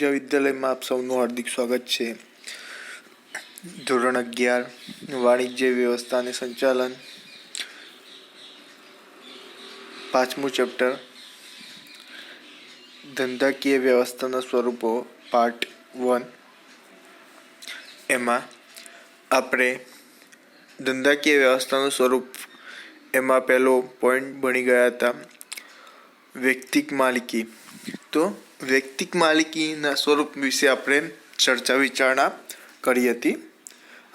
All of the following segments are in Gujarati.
ઉર્જા વિદ્યાલયમાં આપ સૌનું હાર્દિક સ્વાગત છે। ધોરણ 11 વાણિજ્ય વ્યવસ્થા અને સંચાલન, પાંચમું ચેપ્ટર ધંધાકીય વ્યવસ્થાના સ્વરૂપો પાર્ટ 1। એમાં આપણે ધંધાકીય વ્યવસ્થાનું સ્વરૂપ એમાં પહેલો પોઈન્ટ ભણી ગયા હતા વ્યક્તિક માલિકી। તો વ્યક્તિક માલિકીના સ્વરૂપ વિશે આપણે ચર્ચા વિચારણા કરી હતી।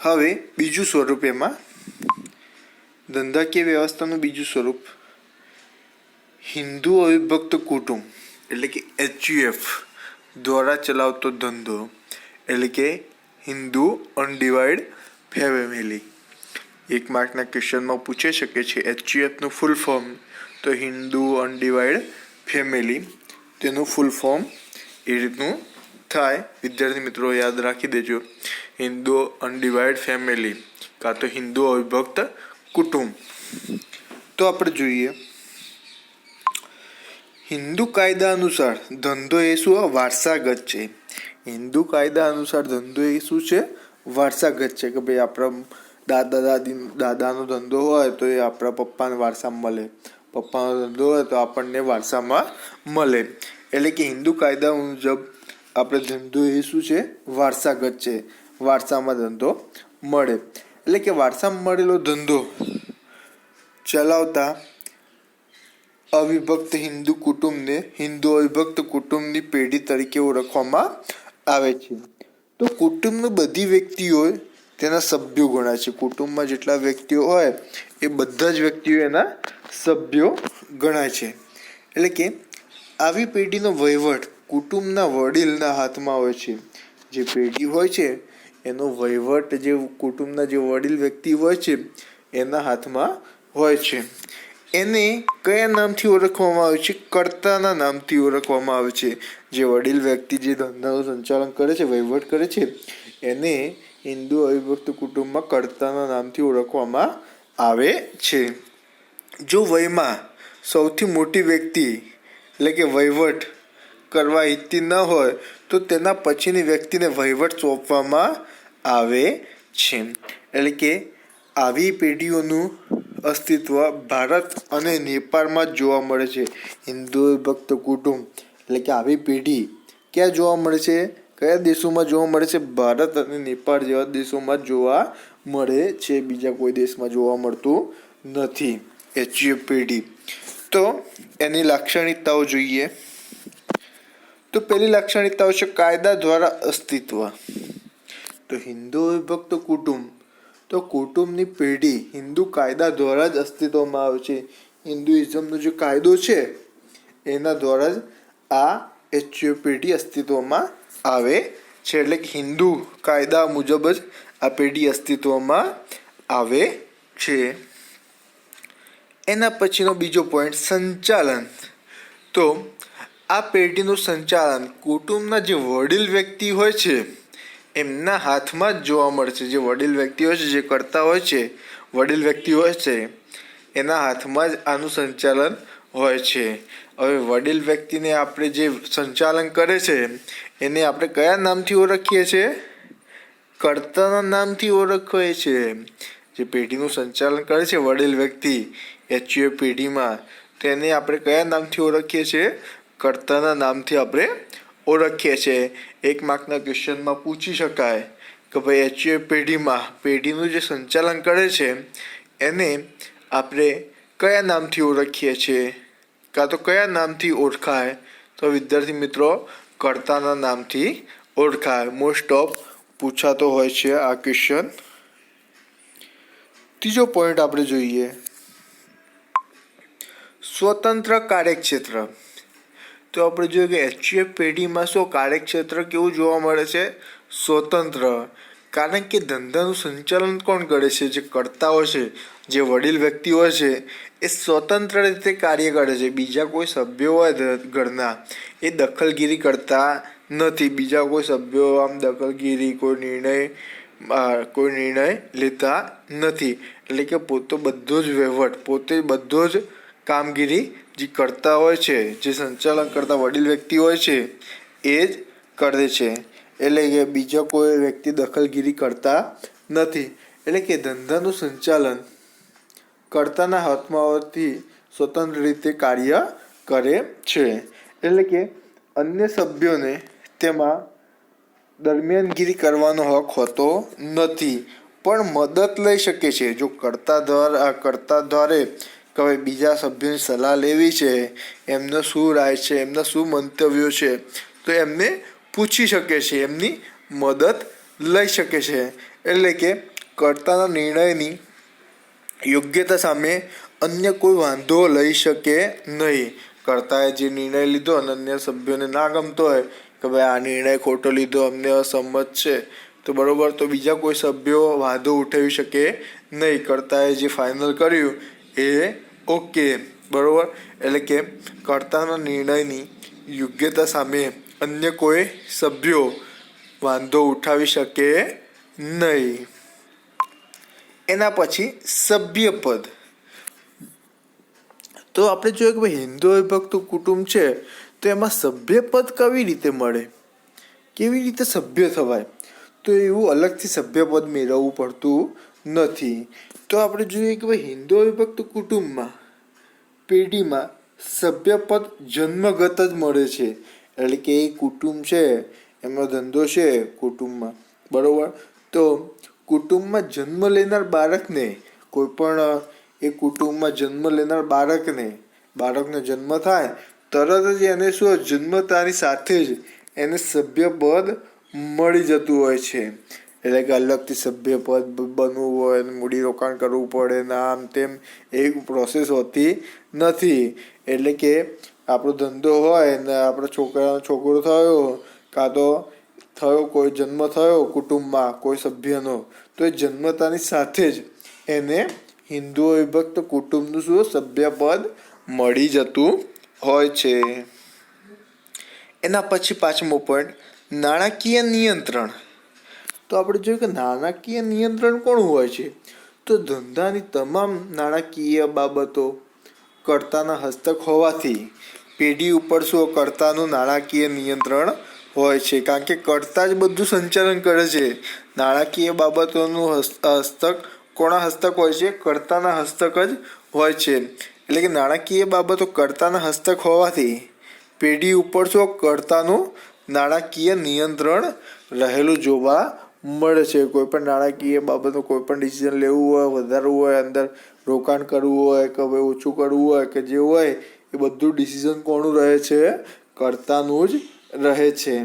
હવે બીજું સ્વરૂપ એમાં ધંધાકીય વ્યવસ્થાનું બીજું સ્વરૂપ હિન્દુ અવિભક્ત કુટુંબ એટલે કે HUF દ્વારા ચલાવતો ધંધો એટલે કે હિન્દુ અનડિવાઇડ ફેમિલી। એક માર્કના ક્વેશ્ચનમાં પૂછી શકે છે HUFનું ફૂલ ફોર્મ, તો હિન્દુ અનડિવાઇડ ફેમિલી, તેનું ફૂલ ફોર્મ એ રીતનું થાય। વિદ્યાર્થી મિત્રો યાદ રાખી દેજો, હિન્દુ અનડિવાઇડ ફેમિલી કાં તો હિન્દુ અવિભક્ત કુટુંબ। તો આપણે જોઈએ હિન્દુ કાયદા અનુસાર ધંધો એ શું વારસાગત છે। હિન્દુ કાયદા અનુસાર ધંધો એ શું છે વારસાગત છે કે ભાઈ આપણા દાદાનો ધંધો હોય તો એ આપણા પપ્પાને વારસામાં મળે, પપ્પાનો ધંધો હોય તો આપણને વારસામાં મળે। એટલે કે હિન્દુ કાયદા મુજબ આપણે ધંધો એ શું છે વારસાગત છે, વારસામાં ધંધો મળે। એટલે કે વારસામાં મળેલો ધંધો ચલાવતા અવિભક્ત હિન્દુ કુટુંબને હિન્દુ અવિભક્ત કુટુંબની પેઢી તરીકે ઓળખવામાં આવે છે। તો કુટુંબની બધી વ્યક્તિઓ તેના સભ્યો ગણાય છે। કુટુંબમાં જેટલા વ્યક્તિઓ હોય એ બધા જ વ્યક્તિઓ એના સભ્યો ગણાય છે। એટલે કે આવી પેઢીનો વહીવટ કુટુંબના વડીલના હાથમાં હોય છે। જે પેઢી હોય છે એનો વહીવટ જે કુટુંબના જે વડીલ વ્યક્તિ હોય છે એના હાથમાં હોય છે। એને કયા નામથી ઓળખવામાં આવે છે? કર્તાના નામથી ઓળખવામાં આવે છે। જે વડીલ વ્યક્તિ જે ધંધાનું સંચાલન કરે છે, વહીવટ કરે છે, એને હિન્દુ અવિભક્ત કુટુંબમાં કર્તાના નામથી ઓળખવામાં આવે છે। જો વયમાં સૌથી મોટી વ્યક્તિ એટલે કે વહીવટ કરવા ઈચ્છતી ન હોય તો તેના પછીની વ્યક્તિને વહીવટ સોંપવામાં આવે છે। એટલે કે આવી પેઢીઓનું અસ્તિત્વ ભારત અને નેપાળમાં જ જોવા મળે છે। હિન્દુ અવિભક્ત કુટુંબ એટલે કે આવી પેઢી ક્યાં જોવા મળે છે, કયા દેશોમાં જોવા મળે છે? ભારત અને નેપાળ જેવા દેશોમાં જોવા મળે છે, બીજા કોઈ દેશમાં જોવા મળતું નથી HUF પેઢી। તો એની લાક્ષણિકતાઓ જોઈએ તો પહેલી લાક્ષણિકતાઓ છે કાયદા દ્વારા અસ્તિત્વ। તો હિન્દુ અવિભક્ત કુટુંબ તો કુટુંબની પેઢી હિન્દુ કાયદા દ્વારા જ અસ્તિત્વમાં આવે છે। હિન્દુઇઝમનો જે કાયદો છે એના દ્વારા જ આ HUF પેઢી અસ્તિત્વમાં આવે છે। એટલે કે હિન્દુ કાયદા મુજબ જ આ પેઢી અસ્તિત્વમાં આવે છે। એના પછીનો બીજો પોઈન્ટ સંચાલન। તો આ પેઢીનું સંચાલન કુટુંબના જે વડીલ વ્યક્તિ હોય છે એમના હાથમાં જ જોવા મળે છે। જે વડીલ વ્યક્તિ હોય છે, જે કરતા હોય છે, વડીલ વ્યક્તિ હોય છે એના હાથમાં જ આનું સંચાલન હોય છે। હવે વડીલ વ્યક્તિને આપણે જે સંચાલન કરે છે એને આપણે કયા નામથી ઓળખીએ છીએ? કર્તાના નામથી ઓળખીએ છીએ। જે પેઢીનું સંચાલન કરે છે વડીલ વ્યક્તિ HUF પેઢીમાં, તેને આપણે કયા નામથી ઓળખીએ છીએ? કર્તાના નામથી આપણે ઓળખીએ છીએ। એક માર્કના ક્વેશ્ચનમાં પૂછી શકાય કે ભાઈ HUF પેઢીનું જે સંચાલન કરે છે એને આપણે કયા નામથી ઓળખીએ છીએ કાં તો કયા નામથી ઓળખાય? તો વિદ્યાર્થી મિત્રો કર્તાના નામથી ઓળખાય। મોસ્ટ ઓફ પૂછાતો હોય છે આ ક્વેશ્ચન। ત્રીજો પોઈન્ટ આપણે જોઈએ સ્વતંત્ર કાર્યક્ષેત્ર। તો આપણે જોઈએ કે HUF પેઢીમાં શું કાર્યક્ષેત્ર કેવું જોવા મળે છે? સ્વતંત્ર। કારણ કે ધંધાનું સંચાલન કોણ કરે છે? જે કરતા હોય છે, જે વડીલ વ્યક્તિ હોય છે એ સ્વતંત્ર રીતે કાર્ય કરે છે। બીજા કોઈ સભ્યો હોય ઘરના એ દખલગીરી કરતા નથી। બીજા કોઈ સભ્યો આમ દખલગીરી કોઈ નિર્ણય લેતા નથી। એટલે કે પોતે બધો જ વહીવટ, પોતે બધો જ કામગીરી જે કરતા હોય છે, જે સંચાલન કરતા વડીલ વ્યક્તિ હોય છે એ જ કરે છે, એટલે કે બીજા કોઈ વ્યક્તિ દખલગીરી કરતા નથી. એટલે કે ધંધાનું સંચાલન કર્તાના હાથમાં હોવાથી સ્વતંત્ર રીતે કાર્ય કરે છે. એટલે કે અન્ય સભ્યોને તેમાં દરમિયાનગીરી કરવાનો હક હોતો નથી, પણ મદદ લઈ શકે છે. જો કર્તા દ્વારા હવે બીજા સભ્યોની સલાહ લેવી છે, એમનો શું રાય છે, એમના શું મંતવ્યો છે, તો એમને પૂછી શકે છે, એમની મદદ લઈ શકે છે. એટલે કે કર્તાના નિર્ણયની યોગ્યતા સામે અન્ય કોઈ વાંધો લઈ શકે નહીં. કર્તાએ જે નિર્ણય લીધો અને અન્ય સભ્યોને ના ગમતો હોય કે ભાઈ આ નિર્ણય ખોટો લીધો, અમને અસંમત છે, તો બરાબર, તો બીજા કોઈ સભ્યો વાંધો ઉઠાવી શકે નહીં. કર્તાએ જે ફાઇનલ કર્યું એ ઓકે, બરાબર. એટલે કે કર્તાના નિર્ણયની યોગ્યતા સામે અન્ય કોઈ સભ્યો વાંધો ઉઠાવી શકે નહીં. એના પછી સભ્યપદ. તો આપણે જોઈએ કે ભાઈ હિન્દુ વિભક્ત કુટુંબ છે, તો એમાં સભ્યપદ કેવી રીતે મળે, કેવી રીતે સભ્ય થવાય, તો એવું અલગથી સભ્યપદ મેળવવું પડતું નથી. તો આપણે જોઈએ કે ભાઈ હિન્દુ વિભક્ત કુટુંબમાં પેઢીમાં સભ્યપદ જન્મગત જ મળે છે. એટલે કે એ કુટુંબ છે, એમનો ધંધો છે કુટુંબમાં, બરાબર. તો કુટુંબમાં જન્મ લેનાર બાળકને કોઈ પણ એ કુટુંબમાં જન્મ લેનાર બાળકનો જન્મ થાય તરત જ એને શું જન્મતાની સાથે જ એને સભ્યપદ મળી જતું હોય છે. એટલે કે અલગથી સભ્યપદ બનવું હોય, મૂડીરોકાણ કરવું પડે ને આમ તેમ એવી પ્રોસેસ હોતી નથી. એટલે કે આપણો ધંધો હોય ને આપણો છોકરો થયો કાં તો કોઈ જન્મ થયો કુટુંબમાં કોઈ સભ્યનો, તો એ જન્મતાની સાથે જ એને હિન્દુ વિભક્ત કુટુંબનું શું સભ્યપદ મળી જતું હોય છે. એના પછી 5મો પોઈન્ટ, નાણાકીય નિયંત્રણ. તો આપણે જોયું કે નાણાકીય નિયંત્રણ કોણ હોય છે, તો ધંધાની તમામ નાણાકીય બાબતો કર્તાના હસ્તક હોવાથી પેઢી ઉપર શું કર્તાનું નાણાકીય નિયંત્રણ હોય છે. કારણ કે કર્તા જ બધું સંચાલન કરે છે. નાણાકીય બાબતોનું હસ્તક કોના હસ્તક હોય છે, કર્તાના હસ્તક જ હોય છે. એટલે કે નાણાકીય બાબતો કર્તાના હસ્તક હોવાથી પેઢી ઉપર શું કર્તાનું નાણાકીય નિયંત્રણ રહેલું જોવા મળે છે. કોઈ પણ નાણાકીય બાબતનું કોઈ પણ ડિસિઝન લેવું હોય, વધારવું હોય, અંદર રોકાણ કરવું હોય કે ભાઈ ઓછું કરવું હોય કે જે હોય એ બધું ડિસિઝન કોનું રહે છે, કર્તાનું જ રહે છે.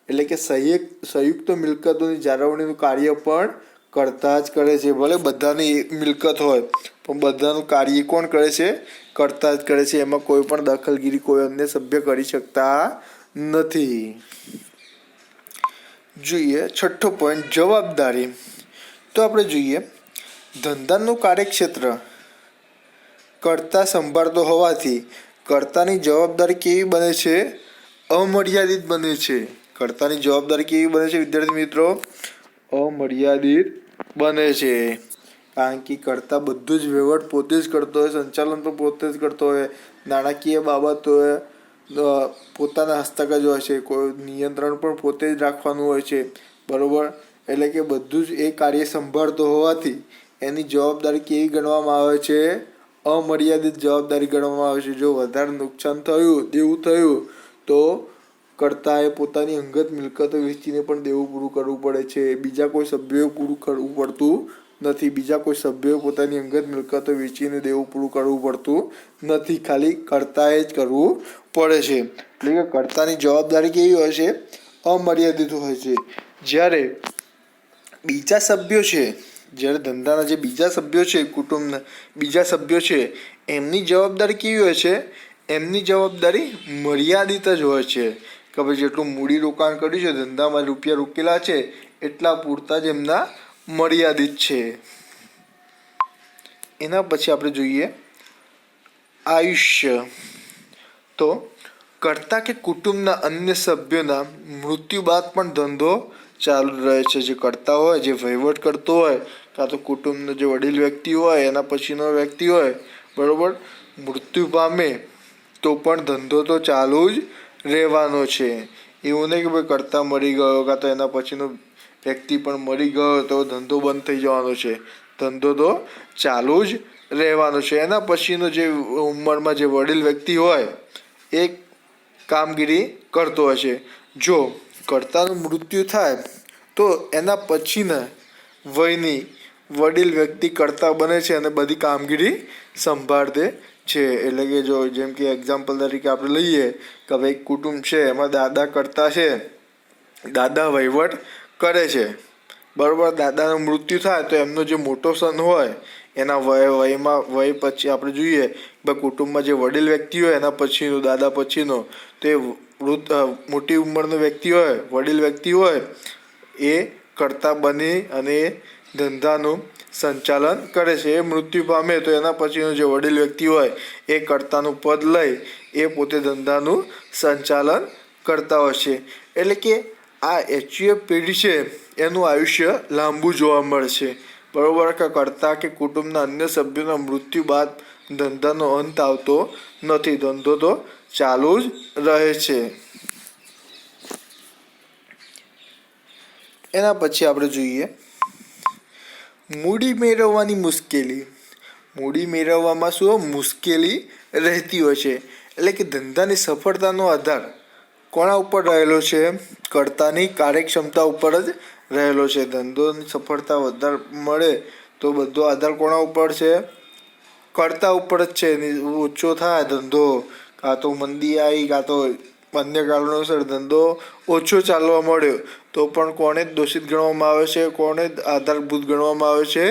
એટલે કે સંયુક્ત મિલકતોની જાળવણીનું કાર્ય પણ કર્તા જ કરે છે. ભલે બધાની મિલકત હોય પણ બધાનું કાર્ય કોણ કરે છે, કર્તા જ કરે છે. એમાં કોઈ પણ દખલગીરી કોઈ અન્ય સભ્ય કરી શકતા નથી. જોઈએ 6થો પોઈન્ટ, જવાબદારી. તો આપણે જોઈએ ધંધાનું કાર્યક્ષેત્ર કર્તા સંભાળતો હોવાથી કર્તાની જવાબદારી કેવી બને છે, અમર્યાદિત બને છે. કર્તાની જવાબદારી કેવી બને છે વિદ્યાર્થી મિત્રો, અમર્યાદિત બને છે. કારણ કે કર્તા બધું જ વહીવટ પોતે જ કરતો હોય, સંચાલન પણ પોતે જ કરતો હોય, નાણાકીય બાબતો પોતાના હસ્તક જ હોય છે, કોઈ નિયંત્રણ પણ પોતે જ રાખવાનું હોય છે, બરાબર. એટલે કે બધું જ એ કાર્ય સંભાળતો હોવાથી એની જવાબદારી કેવી ગણવામાં આવે છે, અમર્યાદિત જવાબદારી ગણવામાં આવે છે. જો વધારે નુકસાન થયું, દેવું થયું, તો કર્તાએ પોતાની અંગત મિલકતો વેચીને પણ દેવું પૂરું કરવું પડે છે. બીજા કોઈ સભ્યોએ પૂરું કરવું પડતું નથી. બીજા કોઈ સભ્યોએ પોતાની અંગત મિલકતો વેચીને દેવું પૂરું કરવું પડતું નથી. ખાલી કર્તાએ જ કરવું પડે છે. એટલે કે કર્તાની જવાબદારી કેવી હોય છે, અમર્યાદિત હોય છે. જ્યારે બીજા સભ્યો છે, જ્યારે ધંધાના જે બીજા સભ્યો છે, કુટુંબના બીજા સભ્યો છે, એમની જવાબદારી કેવી હોય છે, એમની જવાબદારી મર્યાદિત જ હોય છે. કે ભાઈ જેટલું મૂડી રોકાણ કર્યું છે, ધંધામાં રૂપિયા રોકેલા છે, એટલા પૂરતા જ એમના મર્યાદિત છે. એના પછી આપણે જોઈએ આયુષ્ય. તો કર્તા કે કુટુંબના અન્ય સભ્યોના મૃત્યુ બાદ પણ ધંધો ચાલુ રહે છે. જે કર્તા હોય, જે વહીવટ કરતો હોય, કાં તો કુટુંબનો જે વડીલ વ્યક્તિ હોય, એના પછીનો વ્યક્તિ હોય, બરાબર, મૃત્યુ પામે તો પણ ધંધો તો ચાલુ જ રહેવાનો છે. એવું નહીં કે ભાઈ કરતા મરી ગયો કાં તો એના પછીનો વ્યક્તિ પણ મરી ગયો તો ધંધો બંધ થઈ જવાનો છે. ધંધો તો ચાલુ જ રહેવાનો છે. એના પછીનો જે ઉંમરમાં જે વડીલ વ્યક્તિ હોય એ કામગીરી કરતો હશે. જો કર્તાનું મૃત્યુ થાય તો એના પછીના વયની વડીલ વ્યક્તિ કર્તા બને છે અને બધી કામગીરી સંભાળે છે. એટલે કે જો જેમ કે એક્ઝામ્પલ તરીકે આપણે લઈએ કે ભાઈ કુટુંબ છે એમાં દાદા કર્તા છે, દાદા વહીવટ કરે છે, બરાબર. દાદાનું મૃત્યુ થાય તો એમનો જે મોટો સન હોય એના વય પછી આપણે જોઈએ કે કુટુંબમાં જે વડીલ વ્યક્તિ હોય એના પછીનો દાદા પછીનો તો એ મોટી ઉંમરનો વ્યક્તિ હોય, વડીલ વ્યક્તિ હોય, એ કર્તા બની અને ધંધાનું સંચાલન કરે છે. એ મૃત્યુ પામે તો એના પછીનો જે વડીલ વ્યક્તિ હોય એ કર્તાનું પદ લઈ એ પોતે ધંધાનું સંચાલન કરતા હોય છે. એટલે કે આ એચયુએફ પેઢી છે એનું આયુષ્ય લાંબુ જોવા મળશે, બરાબર. કે કર્તા કે કુટુંબના અન્ય સભ્યોના મૃત્યુ બાદ ધંધાનો અંત આવતો નથી, ધંધો તો ચાલુ જ રહે છે. એના પછી આપણે જોઈએ મૂડી મેળવવાની મુશ્કેલી. મૂડી મેળવવામાં શું મુશ્કેલી રહેતી હોય છે. એટલે કે ધંધાની સફળતાનો આધાર કોના ઉપર રહેલો છે? કર્તાની કાર્યક્ષમતા ઉપર જ રહેલો છે. ધંધોની સફળતા વધારે મળે તો બધો આધાર કોના ઉપર છે? કર્તા ઉપર જ છે. ઓછો થાય ધંધો, કાં તો મંદી આવી કાં તો અન્ય કારણોસર ધંધો ઓછો ચાલવા મળ્યો તો પણ કોને દોષિત ગણવામાં આવે છે? કોને આધારભૂત ગણવામાં આવે છે?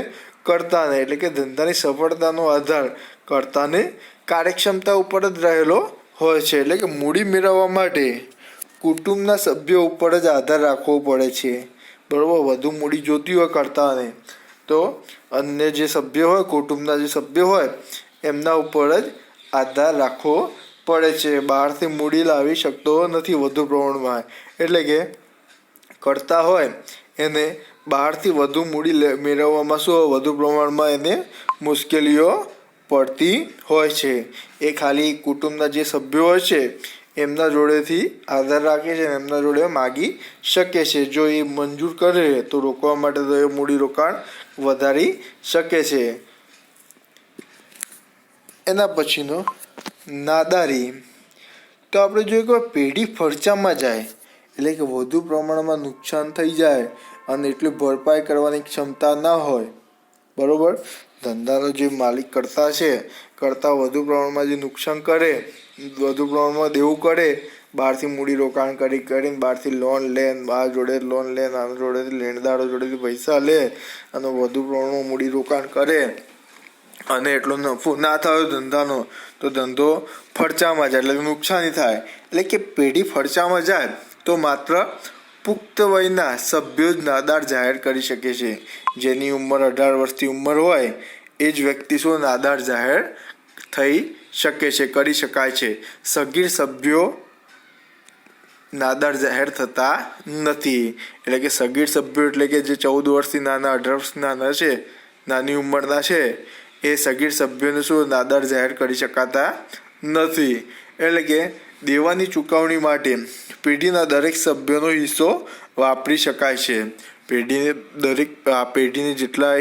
કર્તાને. એટલે કે ધંધાની સફળતાનો આધાર કર્તાને કાર્યક્ષમતા ઉપર જ રહેલો હોય છે. એટલે કે મૂડી મેળવવા માટે કુટુંબના સભ્યો ઉપર જ આધાર રાખવો પડે છે, બરાબર. વધુ મૂડી જોતી હોય કર્તાને તો અન્ય જે સભ્યો હોય, કુટુંબના જે સભ્યો હોય એમના ઉપર જ આધાર રાખવો પડે છે. બહારથી મૂડી લાવી શકતો નથી વધુ પ્રમાણમાં. એટલે કે કર્તા હોય એને બહારથી વધુ મૂડી મેળવવામાં શું વધુ પ્રમાણમાં એને મુશ્કેલીઓ પડતી હોય છે. એ ખાલી કુટુંબના જે સભ્યો હોય છે એમના જોડેથી આધાર રાખે છે અને એમના જોડે માગી શકે છે. જો એ મંજૂર કરે તો રોકવા માટે તો એ મૂડી રોકાણ વધારી શકે છે. એના પછીનો નાદારી. તો આપણે જોઈએ કે પેઢી ફરચામાં જાય એટલે કે વધુ પ્રમાણમાં નુકસાન થઈ જાય અને એટલી ભરપાઈ કરવાની ક્ષમતા ના હોય, બરાબર. ધંધાનો જે માલિક કર્તા છે, કર્તા વધુ પ્રમાણમાં જે નુકસાન કરે, વધુ પ્રમાણમાં દેવું કરે, બહારથી મૂડી રોકાણ કરીને બહારથી લોન લે, આ જોડે લોન લે, આના જોડેથી લેણદારો જોડેથી પૈસા લે અને વધુ પ્રમાણમાં મૂડી રોકાણ કરે અને એટલો નફો ના થયો ધંધાનો તો ધંધો ફરચામાં જાય એટલે નુકસાની થાય. એટલે કે પેઢી ફરચામાં જાય તો માત્ર પુખ્ત વયના સભ્યો જ નાદાર જાહેર કરી શકે છે. જેની ઉંમર 18 વર્ષથી ઉંમર હોય એ જ વ્યક્તિ શું નાદાર જાહેર થઈ શકે છે, કરી શકાય છે. સગીર સભ્યો નાદાર જાહેર થતા નથી. એટલે કે સગીર સભ્યો એટલે કે જે 14 વર્ષથી નાના, 18 વર્ષથી નાના છે, નાની ઉંમરના છે, એ સગીર સભ્યોને શું નાદાર જાહેર કરી શકાતા નથી. એટલે કે દેવાની ચૂકવણી માટે પેઢીના દરેક સભ્યોનો હિસ્સો વાપરી શકાય છે. પેઢીને જેટલા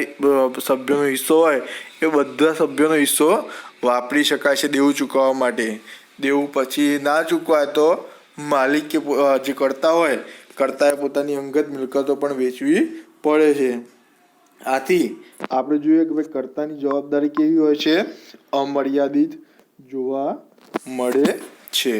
સભ્યોનો હિસ્સો હોય એ બધા સભ્યોનો હિસ્સો વાપરી શકાય છે દેવું ચૂકવવા માટે. દેવું પછી ના ચૂકવાય તો માલિક કે જે કર્તા હોય, કર્તાએ પોતાની અંગત મિલકતો પણ વેચવી પડે છે. આથી આપણે જોઈએ કે ભાઈ કર્તાની જવાબદારી કેવી હોય છે? અમર્યાદિત જોવા મળે છે.